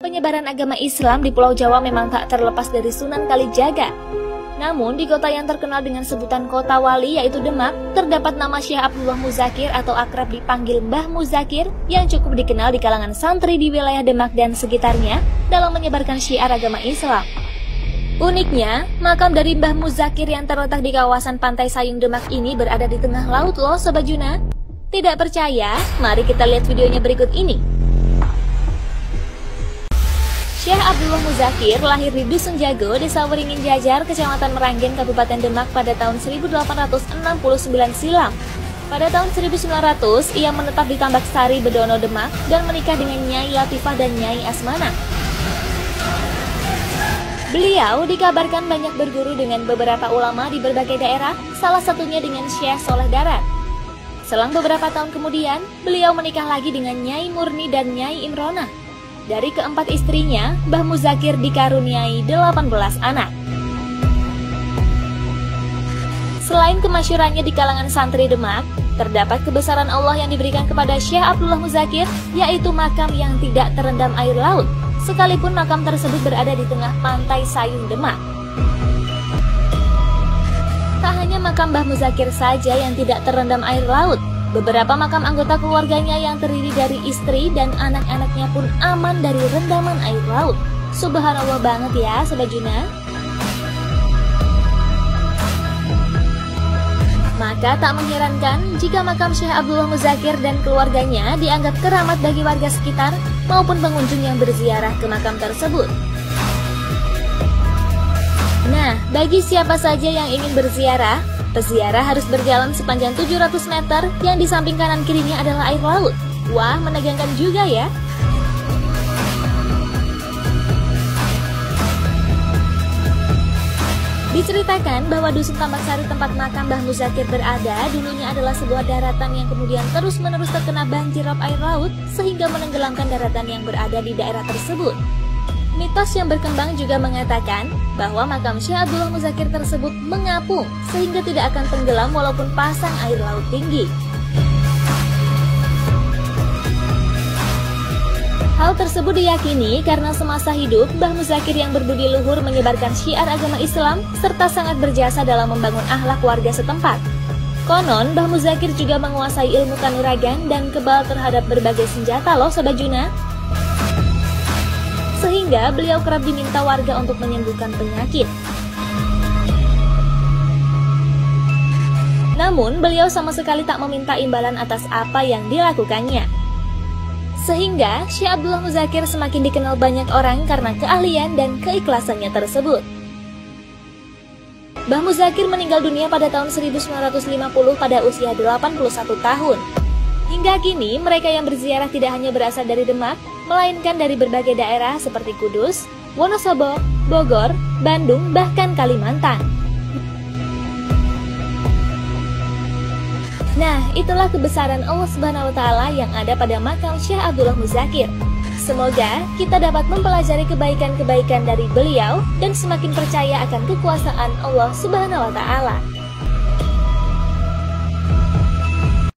Penyebaran agama Islam di Pulau Jawa memang tak terlepas dari Sunan Kalijaga. Namun, di kota yang terkenal dengan sebutan Kota Wali yaitu Demak, terdapat nama Syekh Abdullah Muzakir atau akrab dipanggil Mbah Muzakir yang cukup dikenal di kalangan santri di wilayah Demak dan sekitarnya dalam menyebarkan syiar agama Islam. Uniknya, makam dari Mbah Muzakir yang terletak di kawasan Pantai Sayung Demak ini berada di tengah laut loh Sobat Juna. Tidak percaya? Mari kita lihat videonya berikut ini. Syekh Abdullah Muzakir lahir di Dusun Jago, Desa Weringin Jajar, Kecamatan Meranggen, Kabupaten Demak pada tahun 1869 silam. Pada tahun 1900, ia menetap di Tambak Sari, Bedono, Demak dan menikah dengan Nyai Latifah dan Nyai Asmana. Beliau dikabarkan banyak berguru dengan beberapa ulama di berbagai daerah, salah satunya dengan Syekh Soleh Darat. Selang beberapa tahun kemudian, beliau menikah lagi dengan Nyai Murni dan Nyai Imronah. Dari keempat istrinya, Mbah Muzakir dikaruniai 18 anak. Selain kemasyhurannya di kalangan santri Demak, terdapat kebesaran Allah yang diberikan kepada Syekh Abdullah Muzakir, yaitu makam yang tidak terendam air laut, sekalipun makam tersebut berada di tengah Pantai Sayung Demak. Tak hanya makam Mbah Muzakir saja yang tidak terendam air laut, beberapa makam anggota keluarganya yang terdiri dari istri dan anak-anaknya pun aman dari rendaman air laut. Subhanallah banget ya Sobat Juna. Maka tak mengherankan jika makam Syekh Abdullah Muzakir dan keluarganya dianggap keramat bagi warga sekitar maupun pengunjung yang berziarah ke makam tersebut. Nah, bagi siapa saja yang ingin berziarah, peziarah harus berjalan sepanjang 700 meter yang di samping kanan kirinya adalah air laut. Wah, menegangkan juga ya. Diceritakan bahwa Dusun Tambak Sari tempat makam Mbah Muzakir berada dulunya adalah sebuah daratan yang kemudian terus-menerus terkena banjirop air laut sehingga menenggelamkan daratan yang berada di daerah tersebut. Mitos yang berkembang juga mengatakan bahwa makam Syekh Abdullah Muzakir tersebut mengapung sehingga tidak akan tenggelam walaupun pasang air laut tinggi. Hal tersebut diyakini karena semasa hidup Mbah Muzakir yang berbudi luhur menyebarkan syiar agama Islam serta sangat berjasa dalam membangun akhlak warga setempat. Konon, Mbah Muzakir juga menguasai ilmu kanuragan dan kebal terhadap berbagai senjata loh Sobat Juna. Sehingga beliau kerap diminta warga untuk menyembuhkan penyakit. Namun, beliau sama sekali tak meminta imbalan atas apa yang dilakukannya. Sehingga, Syekh Abdullah Muzakir semakin dikenal banyak orang karena keahlian dan keikhlasannya tersebut. Mbah Muzakir meninggal dunia pada tahun 1950 pada usia 81 tahun. Hingga kini, mereka yang berziarah tidak hanya berasal dari Demak, melainkan dari berbagai daerah seperti Kudus, Wonosobo, Bogor, Bandung, bahkan Kalimantan. Nah, itulah kebesaran Allah Subhanahu wa Ta'ala yang ada pada makam Syekh Abdullah Muzakir. Semoga kita dapat mempelajari kebaikan-kebaikan dari beliau dan semakin percaya akan kekuasaan Allah Subhanahu wa Ta'ala.